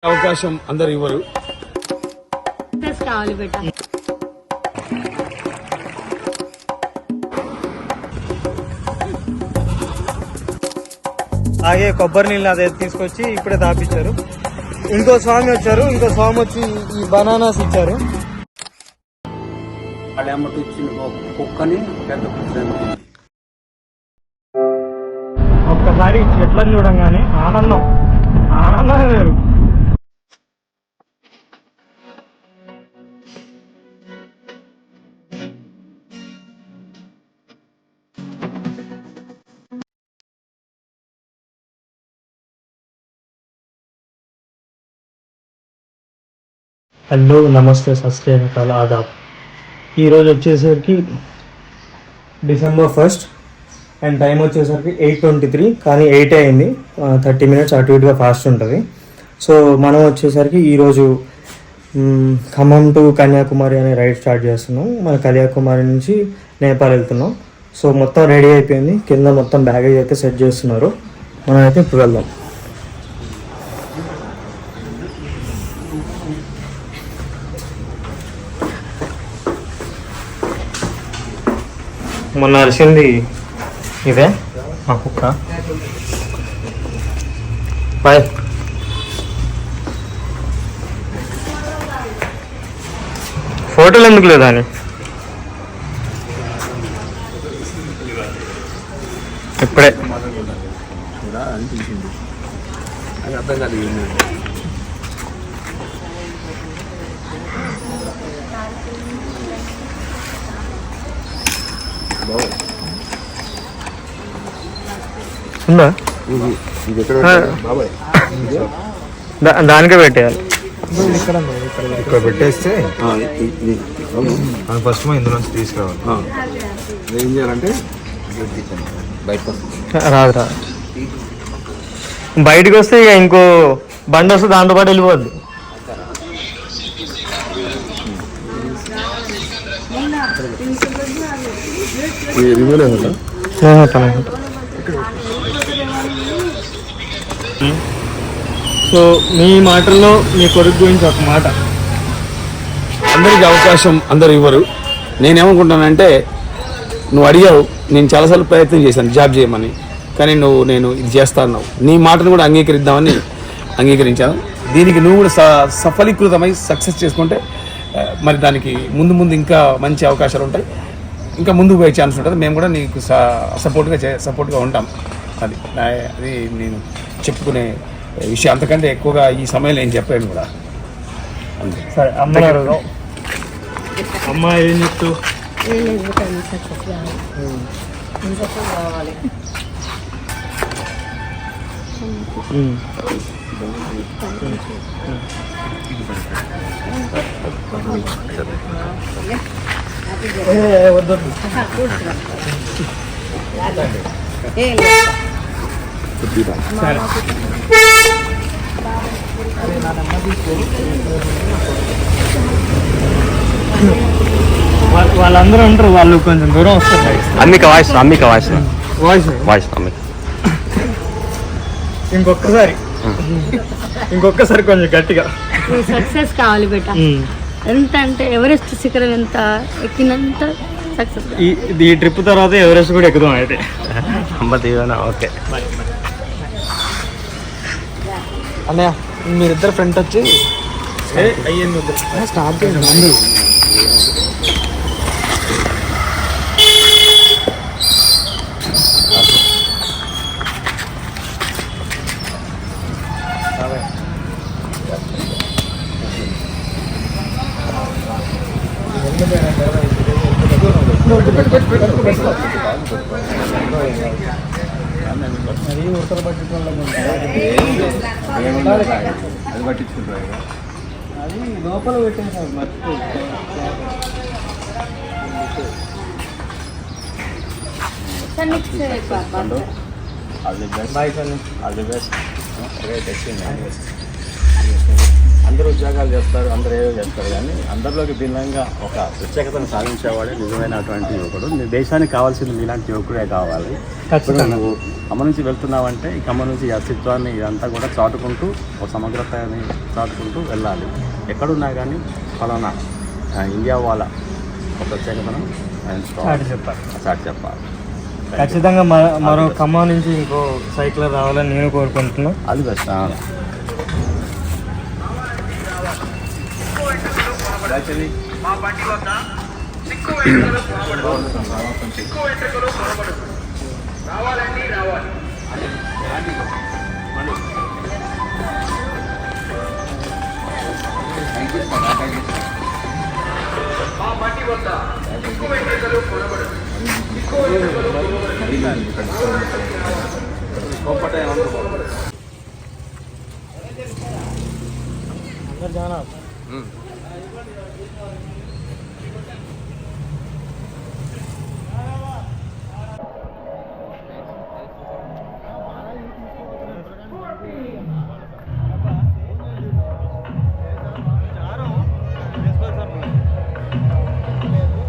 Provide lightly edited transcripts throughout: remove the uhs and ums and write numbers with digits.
అవకాశం అందరు ఇవ్వరు. కావాలి బేటా. అలాగే కొబ్బరి నీళ్ళు అదే తీసుకొచ్చి ఇప్పుడే తాపించారు. ఇంకో స్వామి వచ్చారు, ఇంకో స్వామి వచ్చి ఈ బనానాస్ ఇచ్చారు. కుక్కని ఒక్కసారి చెట్లను చూడంగానే ఆనందం వేరు. హలో, నమస్తే, సత్ శ్రీ అకాల్, ఆదాబ్. ఈరోజు వచ్చేసరికి December 1st అండ్ టైం వచ్చేసరికి 8:23, కానీ 8 అయింది. 30 minutes అటు ఇటుగా ఫాస్ట్ ఉంటుంది. సో మనం వచ్చేసరికి ఈరోజు ఖమ్మం టు కన్యాకుమారి అనే రైడ్ స్టార్ట్ చేస్తున్నాం. మన కన్యాకుమారి నుంచి నేపాల్ వెళ్తున్నాం. సో మొత్తం రెడీ అయిపోయింది, కింద మొత్తం బ్యాగేజ్ అయితే సెట్ చేస్తున్నారు. మనం అయితే ఇప్పుడు వెళ్దాం. మొన్న అరిసింది ఇదే మా కుక్క. బాయ్. ఫోటోలు ఎందుకు లేదా అని ఇప్పుడే ఉందా? దానికే పెట్టేయాలి. ఇక్కడ పెట్టేస్తే ఫస్ట్ ఇందులోంచి తీసుకురావాలి. ఏం చేయాలంటే రాదు బయటకు వస్తే ఇక ఇంకో బండి వస్తే దాంతో పాటు వెళ్ళిపోద్ది. సో మీ మాటల్లో మీ కొడుకు గురించి ఒక మాట. అందరికి అవకాశం అందరు ఇవ్వరు. నేనేమనుకుంటానంటే, నువ్వు అడిగావు, నేను చాలాసార్లు ప్రయత్నం చేశాను జాబ్ చేయమని, కానీ నేను ఇది చేస్తా అన్నావు. నీ మాటను కూడా అంగీకరిద్దామని అంగీకరించాను. దీనికి నువ్వు కూడా సఫలీకృతమై సక్సెస్ చేసుకుంటే మరి దానికి ముందు ఇంకా మంచి అవకాశాలు ఉంటాయి, ఇంకా ముందుకు పోయే ఛాన్స్ ఉంటుంది. మేము కూడా నీకు సపోర్ట్గా ఉంటాం. అది నేను చెప్పుకునే విషయం. అంతకంటే ఎక్కువగా ఈ సమయంలో ఏం చెప్పాను కూడా. సరే, అమ్మ ఏం చెప్తూ వద్దు. వాళ్ళందరూ ఉంటారు, వాళ్ళు కొంచెం దూరం వస్తారు. అమ్మిక వాయిస్ ఇంకొకసారి కొంచెం గట్టిగా సక్సెస్ కావాలి బేటా. ఎంత అంటే ఎవరెస్ట్ శిఖరం ఎంత ఎక్కినంత సక్సెస్. ఈ ట్రిప్ తర్వాత ఎవరెస్ట్ కూడా ఎక్కుదాం అయితే. ఓకే అన్నయ్య, మీరిద్దరు ఫ్రెండ్ వచ్చి స్టార్ట్ చేయండి. అది పట్టించుకుంటారు. అది లోపల పెట్టేసారు. అందరూ ఉద్యోగాలు చేస్తారు, అందరూ ఏదో చేస్తారు, కానీ అందరిలోకి భిన్నంగా ఒక ప్రత్యేకతను సాధించేవాడే నిజమైనటువంటి యువకుడు. నీ దేశానికి కావాల్సింది నీలాంటి యువకుడే కావాలి. ఇప్పుడు నువ్వు ఖమ్మం నుంచి వెళ్తున్నావంటే ఈ ఖమ్మం నుంచి ఈ అస్తిత్వాన్ని ఇదంతా కూడా చాటుకుంటూ ఒక సమగ్రతని చాటుకుంటూ వెళ్ళాలి. ఎక్కడున్నా కానీ ఫలానా ఇండియా వాళ్ళ ఒక ప్రత్యేకతను చాటి చెప్పాలి. ఖచ్చితంగా మరో ఖమ్మం నుంచి ఇంకో సైకిల్ రావాలని నేను కోరుకుంటున్నాను. అది బెస్ట్. अंदर जाना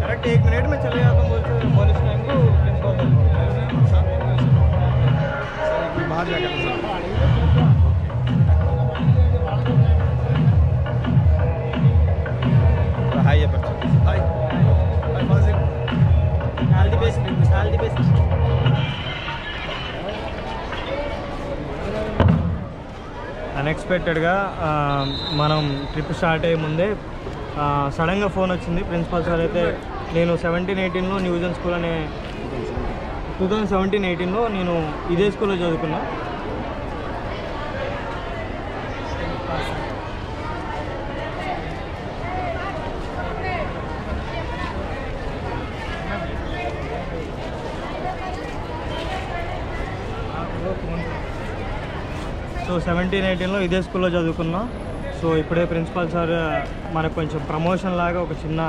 करेक्ट 1 मिनट में चले जाता हूँ बोलते इस टाइम को बाहर जाकर हाय हाय फाजिल ऑल द बेस्ट అన్ఎక్స్పెక్టెడ్గా మనం ట్రిప్ స్టార్ట్ అయ్యే ముందే సడన్గా ఫోన్ వచ్చింది. ప్రిన్సిపాల్ సార్ అయితే నేను 17-18లో న్యూజన్ స్కూల్ అనే 2017-18లో నేను ఇదే స్కూల్లో చదువుకున్నా. సో 17-18లో ఇదే స్కూల్లో చదువుకున్నా. సో ఇప్పుడే ప్రిన్సిపాల్ సార్ మనకు కొంచెం ప్రమోషన్ లాగా ఒక చిన్న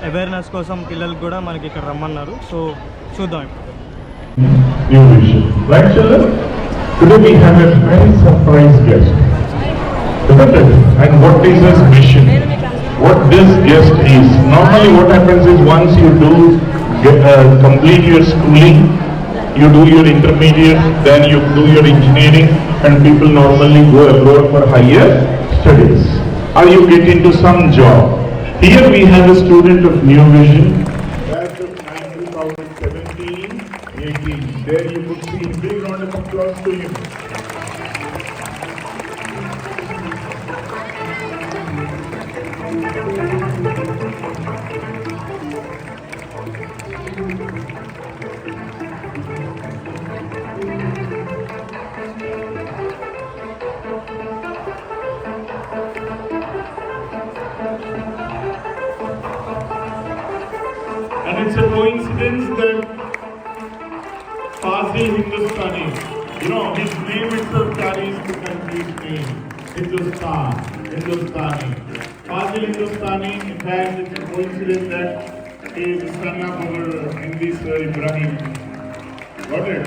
అవేర్నెస్ కోసం పిల్లలకు కూడా మనకి ఇక్కడ రమ్మన్నారు. సో చూద్దాం ఇప్పుడు. New Vision. Right, children? Today we have a very surprise guest. Isn't it? And what is his mission? What this guest is? Normally what happens is once you do complete your schooling, you do your intermediate, then you do your engineering, and people normally go abroad for higher studies, or you get into some job. Here we have a student of New Vision, batch of 2017-18. There you could see big round of applause to him. And it's a coincidence that Fazil Hindustani, his name itself carries the country's name, Hindustani. Fazil Hindustani, in fact, it's a coincidence that he is the son of our Hindi sir Ibrahim. Got it?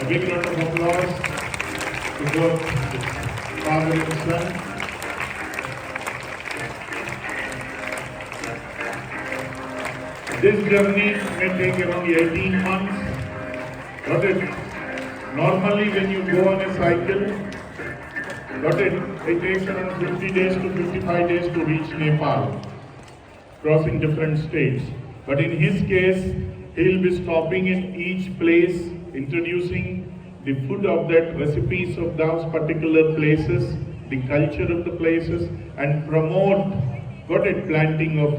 A big round of applause to both father and son. This journey may take around 18 months. Got it? Normally when you go on a cycle, got it? It takes around 50 days to 55 days to reach Nepal, crossing different states. But in his case, he will be stopping in each place, introducing the food of that, recipes of those particular places, the culture of the places, and promote, got it, planting of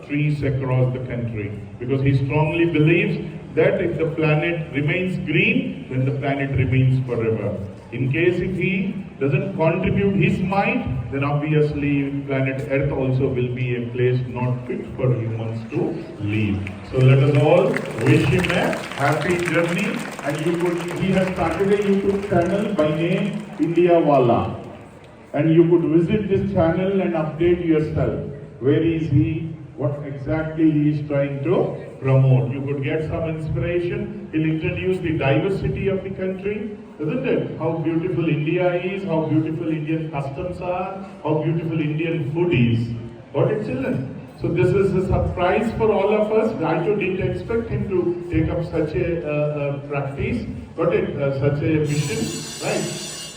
trees across the country. Because he strongly believes that if the planet remains green, then the planet remains forever. In case if he doesn't contribute his mind, then obviously planet Earth also will be a place not fit for humans to live. So let us all wish him a happy journey. And he has started a YouTube channel by name India Wala. And you could visit this channel and update yourself. Where is he? What exactly he is trying to promote? You could get some inspiration. He'll introduce the diversity of the country, isn't it? How beautiful India is, how beautiful Indian customs are, how beautiful Indian food is. Got it, children? So this is a surprise for all of us. I too didn't expect him to take up such a practice, got it? Such a mission, right?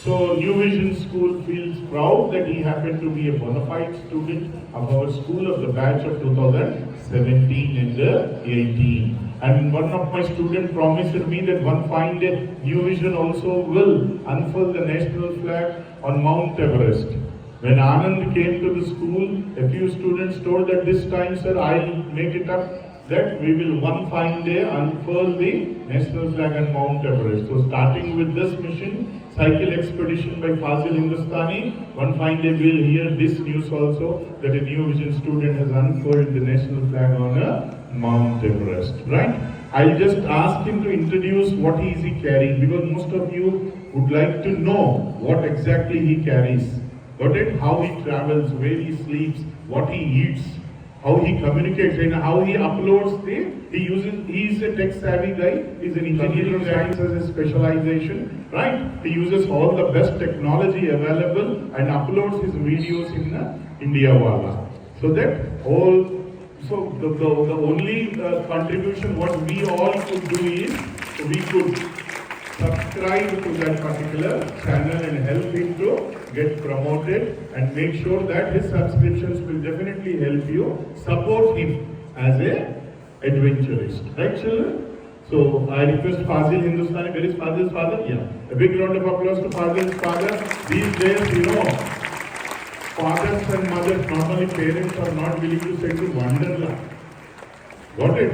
So New Vision School feels proud that he happened to be a bona fide student of our school of the batch of 2017 and 18. And one of my students promised me that one fine day New Vision also will unfurl the national flag on Mount Everest. When Anand came to the school, a few students told that this time, sir, I'll make it up that we will one fine day unfurl the national flag on Mount Everest. So starting with this mission, cycle expedition by Fazil Hindustani, one fine day we'll hear this news also that a New Vision student has unfurled the national flag on Mount Everest, right? I'll just ask him to introduce what he is carrying, because most of you would like to know what exactly he carries. Got it? How he travels, where he sleeps, what he eats, how he communicates, and how he uploads he is a tech savvy guy, he's an engineering science as a specialization, right? He uses all the best technology available and uploads his videos in Indiawala. So that all, so the only contribution what we all could do is, we could subscribe to that particular channel and help him to get promoted, and make sure that his subscriptions will definitely help you support him as a adventurist. Right, children? So I request Fazil Hindustani. Where is Fazil's father? Yeah. A big round of applause to Fazil's father. These days, you know, fathers and mothers, normally parents are not willing to send to Wonderla. Got it?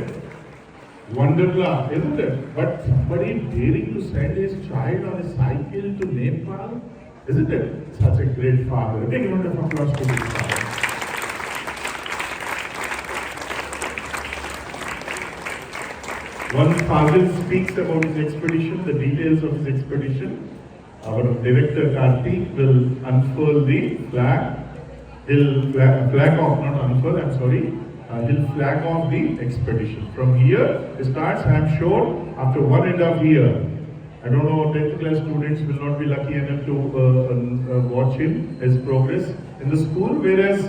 Wonderla, isn't it? But somebody daring to send his child on a cycle to Nepal, isn't it? Such a great father. A big round of applause to his father. Once Fazil speaks about his expedition, the details of his expedition, our director Karthik will unfurl the flag. He'll flag off, not unfurl, I'm sorry. He'll flag off the expedition. From here, it starts, I'm sure, after 1.5 years. I don't know, 10th class students will not be lucky enough to watch him, his progress in the school, whereas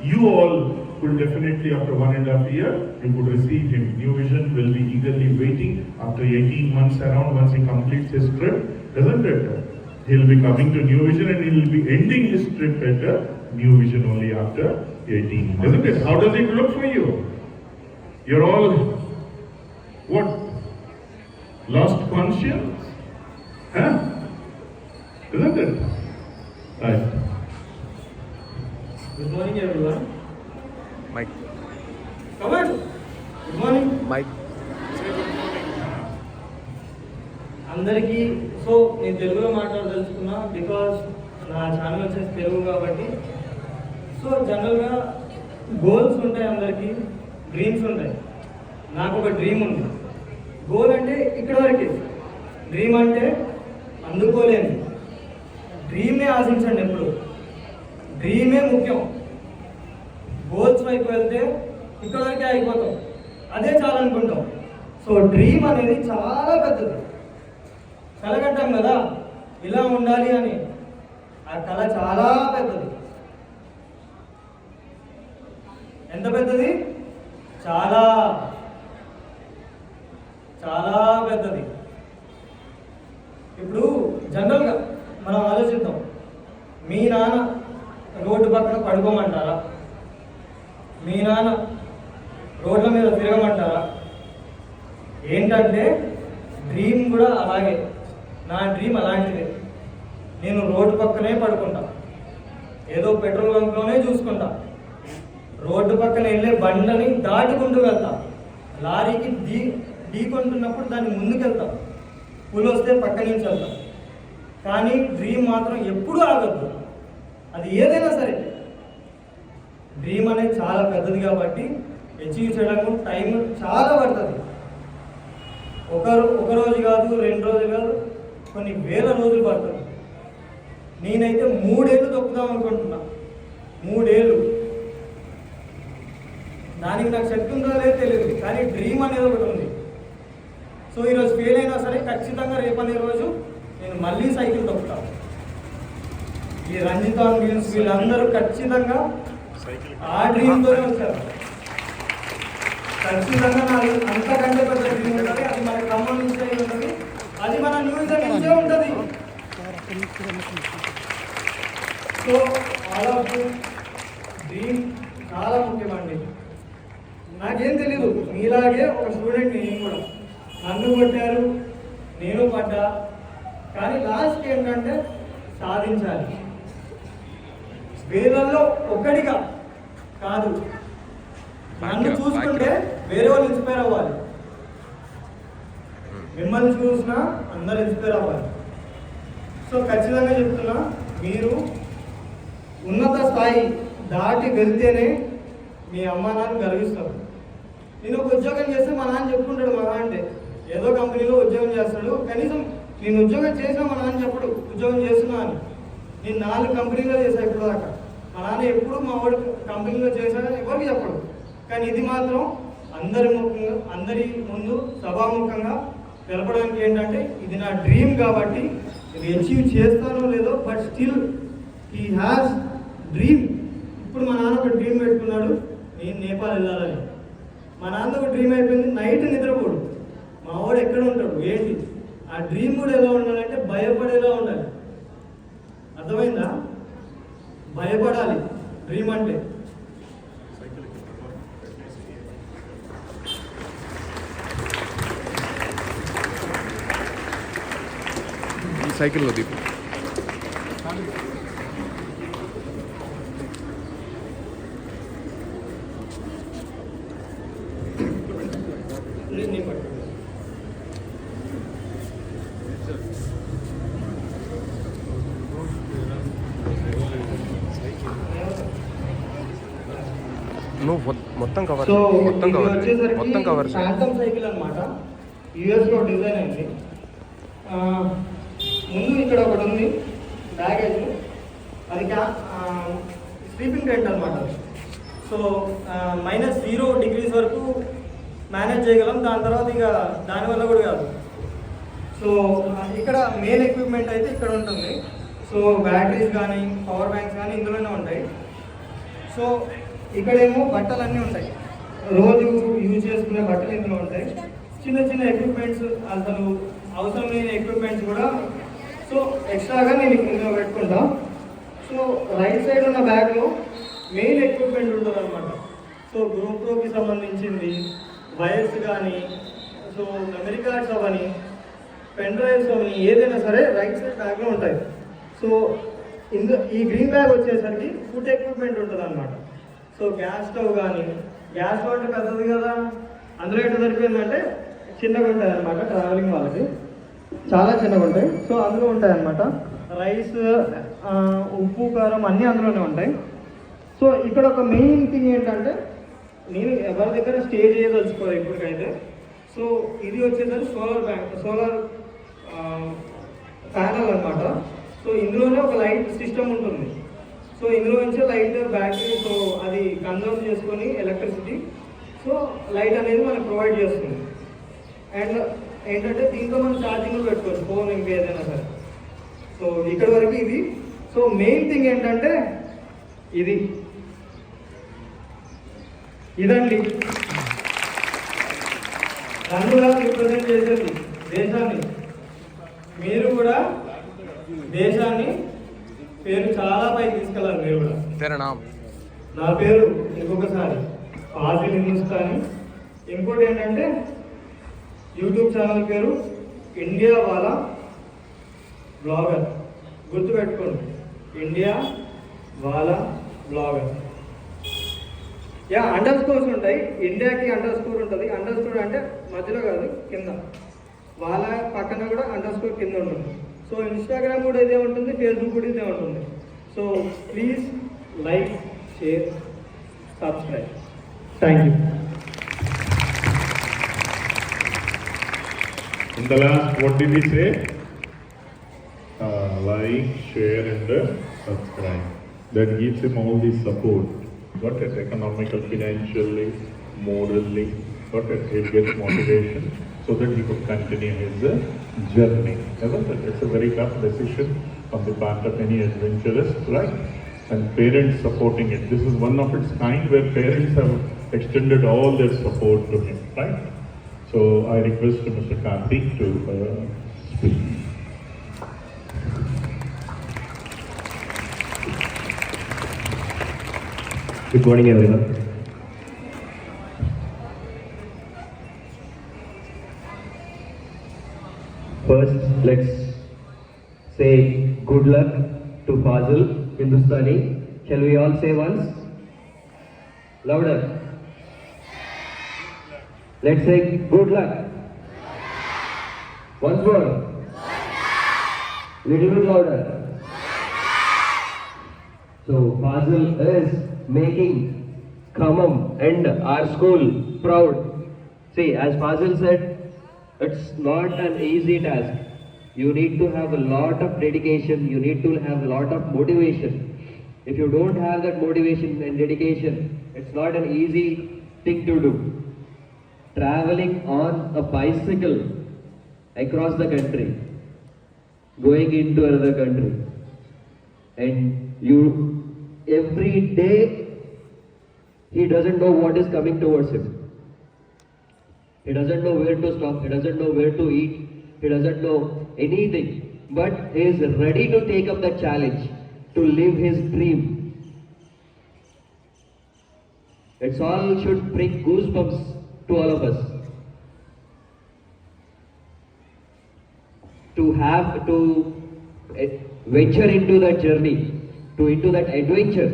you all will definitely, after 1.5 years, you could receive him. New Vision will be eagerly waiting after 18 months around, once he completes his trip, isn't it? He'll be coming to New Vision and he'll be ending his trip at New Vision only after 18 months. Isn't it? How does it look for you? You're all, what? Lost conscience? Huh? Isn't it? Right. Good morning, everyone. Mike. Come on. Good morning. Mike. అందరికీ so నేను తెలుగులో మాట్లాడదలుచుకున్నా because నా channel వచ్చేసి తెలుగు కాబట్టి. So జనరల్గా goals ఉంటాయి, అందరికీ dreams ఉంటాయి. నాకు ఒక డ్రీమ్ ఉంది. గోల్ అంటే ఇక్కడ వరకే, డ్రీమ్ అంటే అందుకోలేను. డ్రీమే ఆశించండి ఎప్పుడు, డ్రీమే ముఖ్యం. గోల్స్ వైపు వెళ్తే ఇక్కడ వరకే అయిపోతాం, అదే చాలనుకుంటాం. సో డ్రీమ్ అనేది చాలా పెద్దది. కలగంటాం కదా ఇలా ఉండాలి అని, ఆ కళ చాలా పెద్దది. ఎంత పెద్దది? చాలా చాలా పెద్దది. ఇప్పుడు జనరల్గా మనం ఆలోచిద్దాం, మీ నాన్న రోడ్డు పక్కన పడుకోమంటారా? మీ నాన్న రోడ్ల మీద తిరగమంటారా? ఏంటంటే డ్రీమ్ కూడా అలాగే. నా డ్రీమ్ అలాంటిదే. నేను రోడ్డు పక్కనే పడుకుంటా, ఏదో పెట్రోల్ బంక్లోనే చూసుకుంటా, రోడ్డు పక్కన వెళ్ళే బండ్లని దాటుకుంటూ వెళ్తా, లారీకి ఢీకొంటున్నప్పుడు దాన్ని ముందుకెళ్తా, పులి వస్తే పక్క నుంచి వెళ్తా. కానీ డ్రీమ్ మాత్రం ఎప్పుడూ ఆగద్దు, అది ఏదైనా సరే. డ్రీమ్ అనేది చాలా పెద్దది కాబట్టి అచీవ్ చేయడానికి టైం చాలా పడుతుంది. ఒక రోజు కాదు, 2 రోజులు కాదు, కొన్ని వేల రోజులు పడుతుంది. నేనైతే 3 ఏళ్ళు తొక్కుదాం అనుకుంటున్నా. 3 ఏళ్ళు. దానికి నాకు శక్తి ఉందో లేదో తెలియదు, కానీ డ్రీమ్ అనేది ఒకటి ఉంది. సో ఈరోజు ఫెయిల్ అయినా సరే ఖచ్చితంగా రేపనే రోజు నేను మళ్ళీ సైకిల్ తొక్కుతాను. ఈ రంజితాన్ గేమ్స్ వీళ్ళందరూ ఖచ్చితంగా ఆ డ్రీమ్తోనే వచ్చారు. ఖచ్చితంగా నాకు అంతకంటే పెద్ద డ్రీమ్ ఉంటుంది. అది మన ఖమ్మం నుంచి అయి ఉంటుంది, అది మన న్యూజెర్సీ నుంచే ఉంటుంది. సో ఆల్ ఆఫ్ డ్రీమ్ చాలా ముఖ్యమండి. నాకేం తెలీదు, మీలాగే ఒక స్టూడెంట్ నేను కూడా. నన్ను కొట్టారు, నేను పడ్డా, కానీ లాస్ట్ ఏంటంటే సాధించాలి. వేలల్లో ఒక్కడిగా కాదు, నన్ను చూసుకుంటే వేరే వాళ్ళు ఇన్స్పైర్ అవ్వాలి. మిమ్మల్ని చూసినా అందరు ఇన్స్పైర్ అవ్వాలి. సో ఖచ్చితంగా చెప్తున్నా, మీరు ఉన్నత స్థాయి దాటి వెళ్తేనే మీ అమ్మా నాన్న గర్విస్తారు. నేను ఒక ఉద్యోగం చేస్తే మా నాన్న చెప్పుకుంటాడు, మా అంటే ఏదో కంపెనీలో ఉద్యోగం చేస్తాడు, కనీసం నేను ఉద్యోగం చేసినా మా నాన్న చెప్పడు ఉద్యోగం చేస్తున్నా అని. నేను 4 కంపెనీలో చేశాను ఇప్పుడు దాకా. మా నాన్న ఎప్పుడు మా వాడు కంపెనీలో చేశాడని ఎవరికి చెప్పడు. కానీ ఇది మాత్రం అందరి ముందు సభాముఖంగా తెలపడానికి ఏంటంటే, ఇది నా డ్రీమ్ కాబట్టి ఇది అచీవ్ చేస్తానో లేదో, but still he has dream. ఇప్పుడు మా నాన్న ఒక డ్రీమ్ పెట్టుకున్నాడు, నేను నేపాల్ వెళ్ళాలని. మా నాన్న ఒక డ్రీమ్ అయిపోయింది, నైట్ నిద్రపోడు. మా వాడు ఎక్కడ ఉంటాడు ఏంటి, ఆ డ్రీమ్ కూడా ఎలా ఉండాలంటే భయపడేలా ఉండాలి. అర్థమైందా? భయపడాలి డ్రీమ్ అంటే. ఈ సైకిల్లో దీపు నువ్వు మొత్తం కవర్ శాంతం సైకిల్ అనమాట, యూఎస్లో డిజైన్ అయింది. ముందు ఇక్కడ ఒకటి ఉంది బ్యాగేజ్, అది స్లీపింగ్ టెంట్ అనమాట. సో -0 degrees వరకు మేనేజ్ చేయగలం, దాని తర్వాత ఇక దానివల్ల కూడా కాదు. సో ఇక్కడ మెయిన్ ఎక్విప్మెంట్ అయితే ఇక్కడ ఉంటుంది. సో బ్యాటరీస్ కానీ పవర్ బ్యాంక్స్ కానీ ఇందులోనే ఉంటాయి. సో ఇక్కడేమో బట్టలు అన్నీ ఉంటాయి, రోజు యూజ్ చేసుకునే బట్టలు ఇందులో ఉంటాయి. చిన్న చిన్న ఎక్విప్మెంట్స్, అసలు అవసరం లేని ఎక్విప్మెంట్స్ కూడా సో ఎక్స్ట్రాగా నేను ఇందులో పెట్టుకుంటా. సో రైట్ సైడ్ ఉన్న బ్యాగ్లో మెయిన్ ఎక్విప్మెంట్ ఉంటుంది అనమాట. సో GoProకి సంబంధించింది వైర్స్ కానీ, సో మెమరీ కార్డ్స్ అవని, పెన్ డ్రైవ్స్ అవని, ఏదైనా సరే రైట్ సైడ్ బ్యాగ్లో ఉంటాయి. సో ఈ గ్రీన్ బ్యాగ్ వచ్చేసరికి ఫుడ్ ఎక్విప్మెంట్ ఉంటుంది అనమాట. సో గ్యాస్ స్టవ్ కానీ, గ్యాస్ స్టవ్ అంటే పెద్దది కదా, అందులో ఎట్లా సరిపోయిందంటే చిన్నగా ఉంటాయి అనమాట. ట్రావెలింగ్ వాళ్ళకి చాలా చిన్నగా ఉంటాయి. సో అందులో ఉంటాయి అనమాట. రైస్, ఉప్పు, కారం అన్నీ అందులోనే ఉంటాయి. సో ఇక్కడ ఒక మెయిన్ థింగ్ ఏంటంటే, నేను ఎవరి దగ్గర స్టే చేయదలుచుకోవాలి ఇప్పటికైతే. సో ఇది వచ్చేసరికి సోలార్ ప్యానల్ అనమాట. సో ఇందులోనే ఒక లైట్ సిస్టమ్ ఉంటుంది. సో ఇందులో నుంచి లైట్ బ్యాటరీ, సో అది కన్జర్వ్ చేసుకొని ఎలక్ట్రిసిటీ, సో లైట్ అనేది మనకు ప్రొవైడ్ చేస్తుంది. అండ్ ఏంటంటే దీంట్లో మనం ఛార్జింగ్ పెట్టుకోవచ్చు, ఫోన్ ఇంకా ఏదైనా సరే. సో ఇక్కడ వరకు ఇది. సో మెయిన్ థింగ్ ఏంటంటే ఇదండి రంగులా రిప్రజెంట్ చేసేది దేశాన్ని. మీరు కూడా దేశాన్ని పేరు చాలా పైకి తీసుకెళ్ళాలి. మీరు కూడా. నా పేరు ఇంకొకసారి ఫాజిల్ హిందుస్థానీ. ఇంకోటి ఏంటంటే యూట్యూబ్ ఛానల్ పేరు ఇండియా వాలా బ్లాగర్. గుర్తుపెట్టుకోండి, ఇండియా వాలా బ్లాగర్. అండర్స్కోర్స్ ఉంటాయి, ఇండియాకి అండర్స్కోర్ ఉంటుంది. అండర్స్కోర్ అంటే మధ్యలో కాదు, కింద. వాళ్ళ పక్కన కూడా అండర్స్కోర్ కింద ఉంటుంది. సో ఇన్స్టాగ్రామ్ కూడా ఇదే ఉంటుంది, ఫేస్బుక్ కూడా ఇదే ఉంటుంది. So please like, share, subscribe. Thank you. In the last, what did we say? Like, share and subscribe. That gives him all the support. Got it? Economical, financially, morally. Got it? He'll get motivation so that he could continue his journey. Isn't it? It's a very tough decision on the part of any adventurist, right? And parents supporting it. This is one of its kind where parents have extended all their support to him, right? So I request Mr. Karthik to speak. Good morning, everyone. First, let's say good luck to Fazil Hindustani. Shall we all say once? Louder. Let's say good luck. Once more. Little bit louder. So Fazil is making Khammam and our school proud. See, as Fazil said, it's not an easy task. You need to have a lot of dedication. You need to have a lot of motivation. If you don't have that motivation and dedication, it's not an easy thing to do. Traveling on a bicycle across the country, going into another country, and you every day he doesn't know what is coming towards him. He doesn't know where to stop, he doesn't know where to eat, he doesn't know anything, but he is ready to take up the challenge to live his dream. It's all should bring goosebumps to all of us. To have to venture into that journey, into that adventure,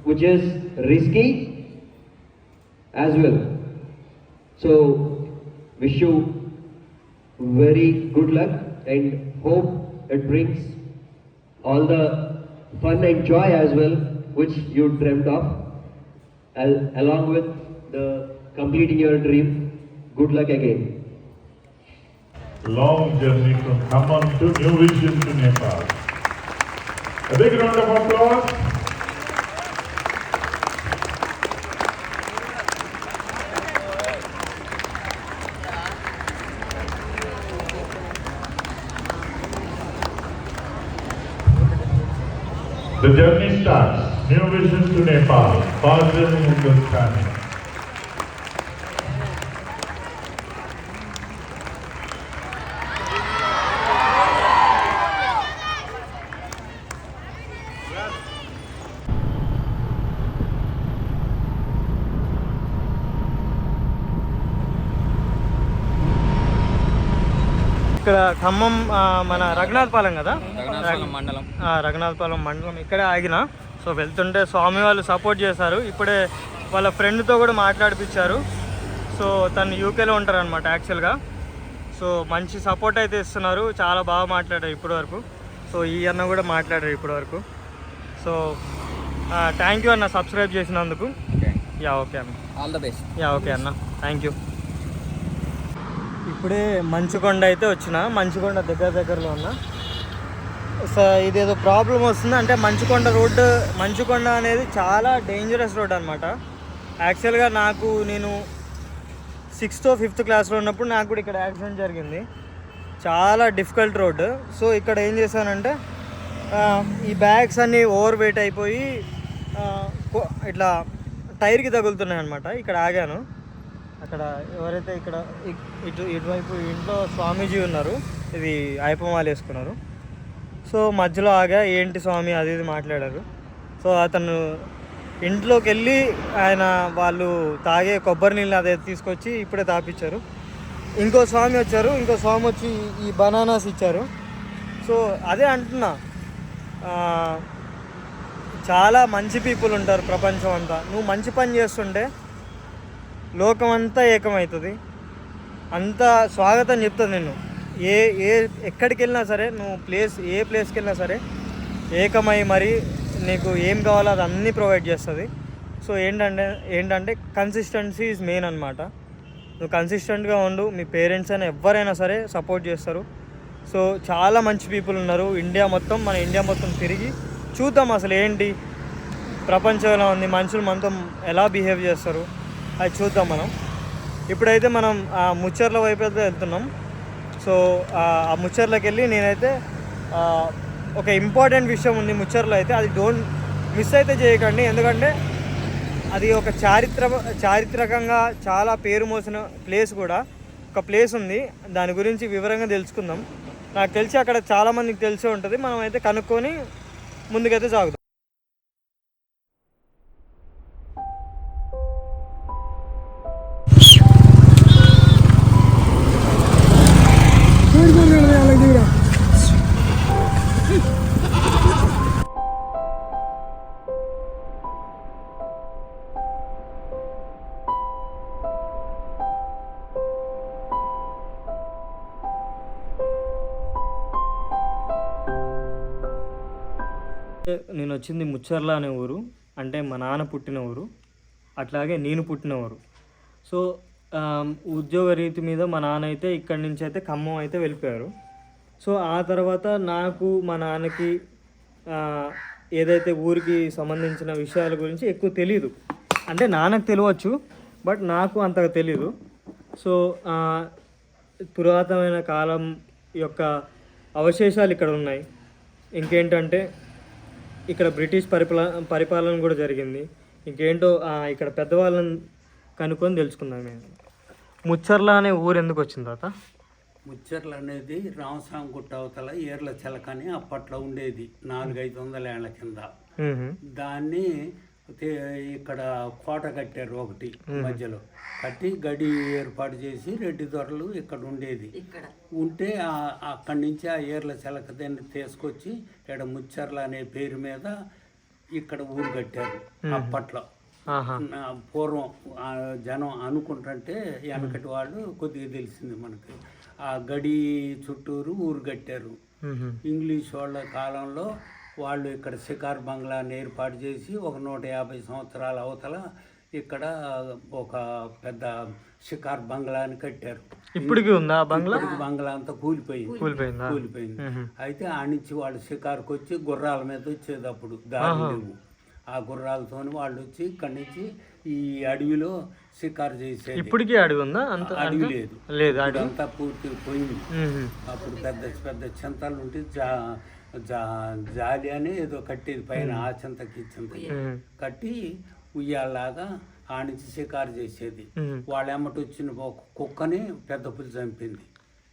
which is risky as well. So wish you very good luck and hope it brings all the fun and joy as well which you dreamt of, along with the completing your dream. Good luck again. Long journey from Khammam to New Vision to Nepal. A big round of applause. The journey starts. New Vision to Nepal. Fazil Hindustani. ఇక్కడ ఖమ్మం మన రఘునాథపాలెం కదా, మండలం రఘునాథపాలెం మండలం ఇక్కడే ఆగిన. So వెళ్తుంటే స్వామి వాళ్ళు support చేశారు. ఇప్పుడే వాళ్ళ ఫ్రెండ్తో కూడా మాట్లాడిపించారు. సో తను యూకేలో ఉంటారనమాట యాక్చువల్గా. సో మంచి సపోర్ట్ అయితే ఇస్తున్నారు, చాలా బాగా మాట్లాడారు ఇప్పటి వరకు. సో ఈ అన్న కూడా మాట్లాడారు ఇప్పటి వరకు. సో థ్యాంక్ యూ అన్న సబ్స్క్రైబ్ చేసినందుకు. యా ఓకే అన్న, all the best. Yeah okay అన్న, థ్యాంక్ యూ. ఇప్పుడే మంచుకొండ అయితే వచ్చిన, మంచుకొండ దగ్గరలో ఉన్నా. సో ఇదేదో ప్రాబ్లం వస్తుంది అంటే మంచుకొండ రోడ్డు, మంచుకొండ అనేది చాలా డేంజరస్ రోడ్ అనమాట. యాక్చువల్గా నేను 6th or 5th క్లాస్లో ఉన్నప్పుడు నాకు కూడా ఇక్కడ యాక్సిడెంట్ జరిగింది. చాలా డిఫికల్ట్ రోడ్డు. సో ఇక్కడ ఏం చేశానంటే ఈ బ్యాగ్స్ అన్నీ ఓవర్ వెయిట్ అయిపోయి ఇట్లా టైర్కి తగులుతున్నాయి అనమాట. ఇక్కడ ఆగాను. అక్కడ ఎవరైతే ఇక్కడ ఇటువైపు ఇంట్లో స్వామీజీ ఉన్నారు, ఇది ఐపమాలు వేసుకున్నారు. సో మధ్యలో ఆగా, ఏంటి స్వామి అది ఇది మాట్లాడారు. సో అతను ఇంట్లోకి వెళ్ళి వాళ్ళు తాగే కొబ్బరి నీళ్ళు అదే తీసుకొచ్చి ఇప్పుడే తాపించారు. ఇంకో స్వామి వచ్చారు, ఇంకో స్వామి వచ్చి ఈ బనానాస్ ఇచ్చారు. సో అదే అంటున్నా, చాలా మంచి పీపుల్ ఉంటారు ప్రపంచం అంతా. నువ్వు మంచి పని చేస్తుంటే లోకం అంతా ఏకమవుతుంది, అంతా స్వాగతం చెప్తుంది నిన్ను. ఎక్కడికి వెళ్ళినా సరే, నువ్వు ఏ ప్లేస్కి వెళ్ళినా సరే ఏకమై మరి నీకు ఏం కావాలో అది అన్నీ ప్రొవైడ్ చేస్తుంది. సో ఏంటంటే కన్సిస్టెన్సీ ఈజ్ మెయిన్ అనమాట. నువ్వు కన్సిస్టెంట్గా ఉండు, మీ పేరెంట్స్ అయినా ఎవరైనా సరే సపోర్ట్ చేస్తారు. సో చాలా మంచి పీపుల్ ఉన్నారు మన ఇండియా మొత్తం తిరిగి చూద్దాం అసలు ఏంటి ప్రపంచం ఎలా ఉంది, మనుషులు మనతో ఎలా బిహేవ్ చేస్తారు అది చూద్దాం మనం. ఇప్పుడైతే మనం ముచ్చర్ల వైపు అయితే వెళ్తున్నాం. సో ఆ ముచ్చర్లకి వెళ్ళి నేనైతే ఒక ఇంపార్టెంట్ విషయం ఉంది ముచ్చర్లో అయితే, అది డోంట్ మిస్ అయితే చేయకండి. ఎందుకంటే అది ఒక చారిత్రకంగా చాలా పేరు మోసిన ప్లేస్ కూడా ఒక ప్లేస్ ఉంది. దాని గురించి వివరంగా తెలుసుకుందాం. నాకు తెలిసి అక్కడ చాలామందికి తెలిసే ఉంటుంది. మనం అయితే కనుక్కొని ముందుకైతే సాగుతాం. నేను వచ్చింది ముచ్చర్ల అనే ఊరు, అంటే మా నాన్న పుట్టిన ఊరు, అట్లాగే నేను పుట్టిన ఊరు. సో ఉద్యోగ రీతి మీద మా నాన్న అయితే ఇక్కడి నుంచి అయితే ఖమ్మం అయితే వెళ్ళిపోయారు. సో ఆ తర్వాత నాకు మా నాన్నకి ఏదైతే ఊరికి సంబంధించిన విషయాల గురించి ఎక్కువ తెలీదు. అంటే నాన్నకు తెలియవచ్చు, బట్ నాకు అంతగా తెలీదు. సో పురాతనమైన కాలం యొక్క అవశేషాలు ఇక్కడ ఉన్నాయి. ఇంకేంటంటే ఇక్కడ బ్రిటిష్ పరిపాలన కూడా జరిగింది. ఇంకేంటో ఇక్కడ పెద్దవాళ్ళని కనుక్కొని తెలుసుకుందాం. మేము ముచ్చర్ల అనే ఊరు ఎందుకు వచ్చింది తాత? ముచ్చర్లు అనేది రామస్వామి గుట్ట అవతల ఏర్ల చిలకని అప్పట్లో ఉండేది 400-500 ఏళ్ల కింద. దాన్ని ఇక్కడ కోట కట్టారు ఒకటి మధ్యలో కట్టి గడి ఏర్పాటు చేసి రెడ్డి దొరలు ఇక్కడ ఉండేది. ఉంటే అక్కడి నుంచి ఆ ఏర్ల చిలక దాన్ని తీసుకొచ్చి ఇక్కడ ముచ్చర్ల అనే పేరు మీద ఇక్కడ ఊరు కట్టారు. అప్పట్లో పూర్వం జనం అనుకుంటుంటే వెనకటి వాళ్ళు కొద్దిగా తెలిసింది మనకి. ఆ గడి చుట్టూరు ఊరు కట్టారు. ఇంగ్లీష్ వాళ్ళ కాలంలో వాళ్ళు ఇక్కడ షికార్ బంగ్లాని ఏర్పాటు చేసి ఒక 150 సంవత్సరాల అవతల ఇక్కడ ఒక పెద్ద షికార్ బంగ్లాని కట్టారు. ఇప్పటికీ ఉందా బంగ్లా? బంగ్లా అంతా కూలిపోయింది. అయితే ఆ నుంచి వాళ్ళు షికార్కి వచ్చి గుర్రాల మీద వచ్చేది. అప్పుడు దారి లేవు. ఆ గుర్రాలతో వాళ్ళు వచ్చి ఇక్కడి నుంచి ఈ అడవిలో షికారు చేసేది. ఇప్పటికీ అడవి ఉందా? అడవి లేదు, అంతా పూర్తి పోయింది. అప్పుడు పెద్ద పెద్ద చింతలు ఉంటే జాలి అని ఏదో కట్టేది పైన, ఆ చింతకి చింతకి కట్టి ఉయ్యాలాగా ఆ నుంచి షికారు చేసేది. వాళ్ళ ఎమ్మటి వచ్చిన ఒక కుక్కని పెద్ద పులి చంపింది.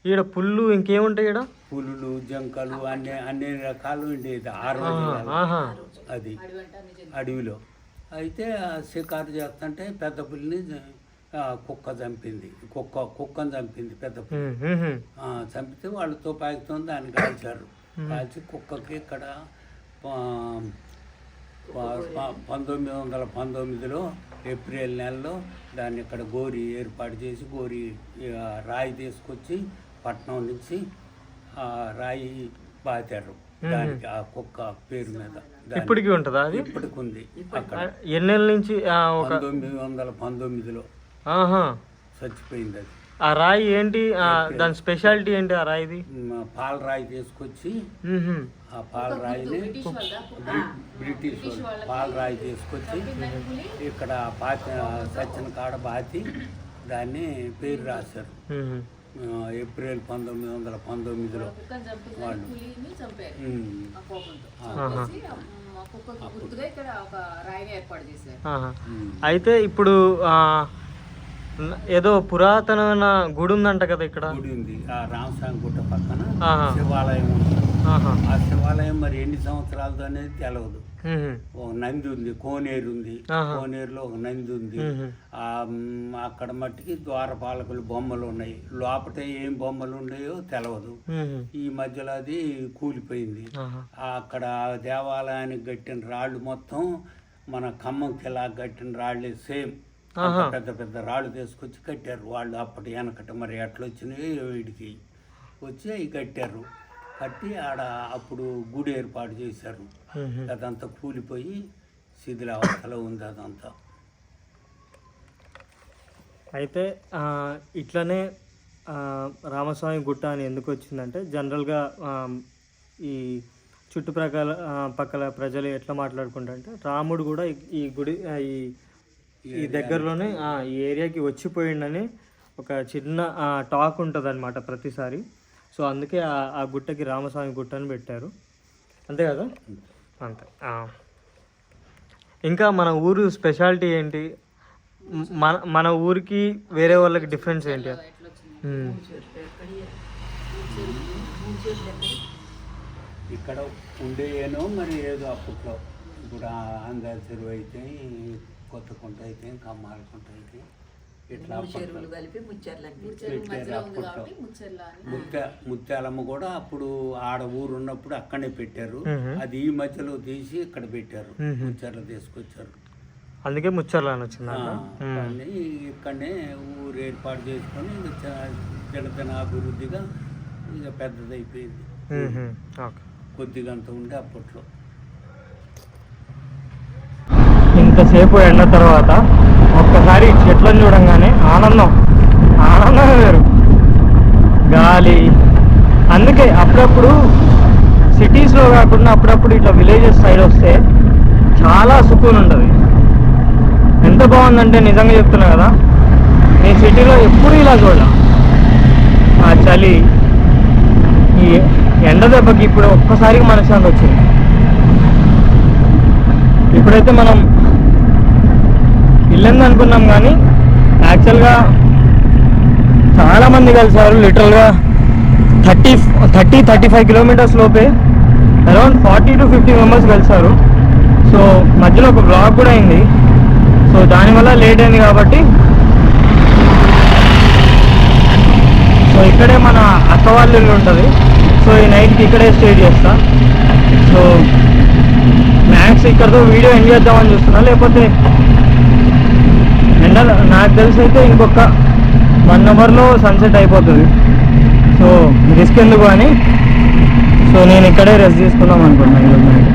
ఈడ పుల్లు ఇంకేముంటాయి? ఈడ పులులు, జంకలు అన్ని రకాలు ఉండేది అది అడవిలో. అయితే షికారు చేస్తుంటే పెద్ద పులిని కుక్క చంపింది. కుక్కని చంపింది పెద్ద పులి. చంపితే వాళ్ళు తుపాకీతో దాన్ని కాల్చారు. కాల్చి కుక్కకి ఇక్కడ 1919లో ఏప్రిల్ నెలలో దాన్ని ఇక్కడ గోరి ఏర్పాటు చేసి రాయి తీసుకొచ్చి పట్నం నుంచి రాయి బాతారు దానికి, ఆ కుక్క పేరు మీద. ఇప్పటికీ ఉంటుందా అది? ఇప్పటికి ఉంది. అక్కడ ఎన్నేళ్ళ నుంచి? 1919లో చచ్చిపోయింది అది. ఆ రాయి ఏంటి, దాని స్పెషాలిటీ ఏంటి ఆ రాయిది? పాల రాయి తీసుకొచ్చి ఆ పాల రాయిని బ్రిటిష్ వాళ్ళు పాల రాయి తీసుకొచ్చి ఇక్కడ సచ్చిన కాడ బాతి దాన్ని పేరు రాశారు. ఏప్రిల్ 1919లో వాళ్ళు. అయితే ఇప్పుడు ఏదో పురాతనమైన గుడి ఉందంట కదా ఇక్కడ? గుడి ఉంది, ఆ రామస్వామి గుట్ట పక్కన శివాలయం ఉంది. ఆ శివాలయం మరి ఎన్ని సంవత్సరాలతో అనేది తెలియదు. ఒక నంది ఉంది, కోనేరు ఉంది. కోనేరులో ఒక నంది ఉంది. అక్కడ మట్టికి ద్వారపాలకులు బొమ్మలు ఉన్నాయి. లోపల ఏం బొమ్మలు ఉన్నాయో తెలియదు. ఈ మధ్యలో అది కూలిపోయింది. అక్కడ దేవాలయానికి కట్టిన రాళ్ళు మొత్తం మన ఖమ్మం కిలా కట్టిన రాళ్ళే సేమ్. పెద్ద పెద్ద రాళ్ళు తీసుకొచ్చి కట్టారు వాళ్ళు. అప్పటి వెనకట మరి ఎట్లా వచ్చినాయో వీడికి వచ్చి అవి కట్టారు. కట్టి ఆడ అప్పుడు గుడి ఏర్పాటు చేశారు. అదంతా కూలిపోయి శిథిలావస్థలో ఉంది అదంతా. అయితే ఇట్లనే రామస్వామి గుట్ట అని ఎందుకు వచ్చిందంటే, జనరల్గా ఈ చుట్టుప్రక్కల ప్రజలు ఎట్లా మాట్లాడుకుంటారంటే, రాముడు కూడా ఈ గుడి ఈ ఈ దగ్గరలోనే ఈ ఏరియాకి వచ్చిపోయిండని ఒక చిన్న టాక్ ఉంటుంది అనమాట ప్రతిసారి. సో అందుకే ఆ గుట్టకి రామస్వామి గుట్ట అని పెట్టారు, అంతే కదా? అంతే. ఇంకా మన ఊరు స్పెషాలిటీ ఏంటి, మన ఊరికి వేరే వాళ్ళకి డిఫరెన్స్ ఏంటి? ఇక్కడ ఉండేయేనో మరి ఏదో అప్పట్లో, ఇప్పుడు ఆంధ్ర చెరువు అయితే, కొత్త కుంట అయితే, కమ్మాల కుంట అయితే, ఇట్లా పెట్టారు అప్పట్లో. ముత్యాలమ్మ కూడా అప్పుడు ఆడ ఊరు ఉన్నప్పుడు అక్కడనే పెట్టారు, అది ఈ మధ్యలో తీసి ఇక్కడ పెట్టారు, ముచ్చర్ల తీసుకొచ్చారు, అందుకే ముచ్చర్ల అని వచ్చింది. ఇక్కడనే ఊరు ఏర్పాటు చేసుకొని దినదిన అభివృద్ధిగా ఇక పెద్దదైపోయింది. కొద్దిగా అంత ఉండే అప్పట్లో. ఇంతసేపు ఎండ తర్వాత ఒక్కసారి చెట్లను చూడంగానే ఆనందం వేరు, గాలి. అందుకే అప్పుడప్పుడు సిటీస్లో కాకుండా అప్పుడప్పుడు ఇట్లా విలేజెస్ సైడ్ వస్తే చాలా సుకూన్ ఉంటుంది. ఎంత బాగుందంటే నిజంగా చెప్తున్నా కదా, నేను సిటీలో ఎప్పుడు ఇలా చూడ, ఆ చలి, ఈ ఎండ దెబ్బకి ఇప్పుడు ఒక్కసారిగా మనశ్శాంతి వచ్చింది. ఇప్పుడైతే మనం ఇల్లంది అనుకున్నాం కానీ యాక్చువల్గా చాలామంది కలిసారు. లిటరల్గా 35 కిలోమీటర్స్ లోపే అరౌండ్ 40 to 50 మెంబర్స్ కలిసారు. సో మధ్యలో ఒక బ్లాగ్ కూడా అయింది. సో దానివల్ల లేట్ అయింది కాబట్టి సో ఇక్కడే మన అక్క వాళ్ళ ఇల్లు ఉంటుంది. సో ఈ నైట్కి ఇక్కడే స్టే చేస్తా. సో మ్యాక్స్ ఇక్కడతో వీడియో ఎంజాయ్ చేద్దామని చూస్తున్నా, లేకపోతే ఎండ నాకు తెలిసి అయితే ఇంకొక 1 అవర్లో సన్సెట్ అయిపోతుంది. సో రిస్క్ ఎందుకు అని సో నేను ఇక్కడే రెస్ట్ తీసుకుందాం అనుకుంటున్నాను ఈరోజు నైట్.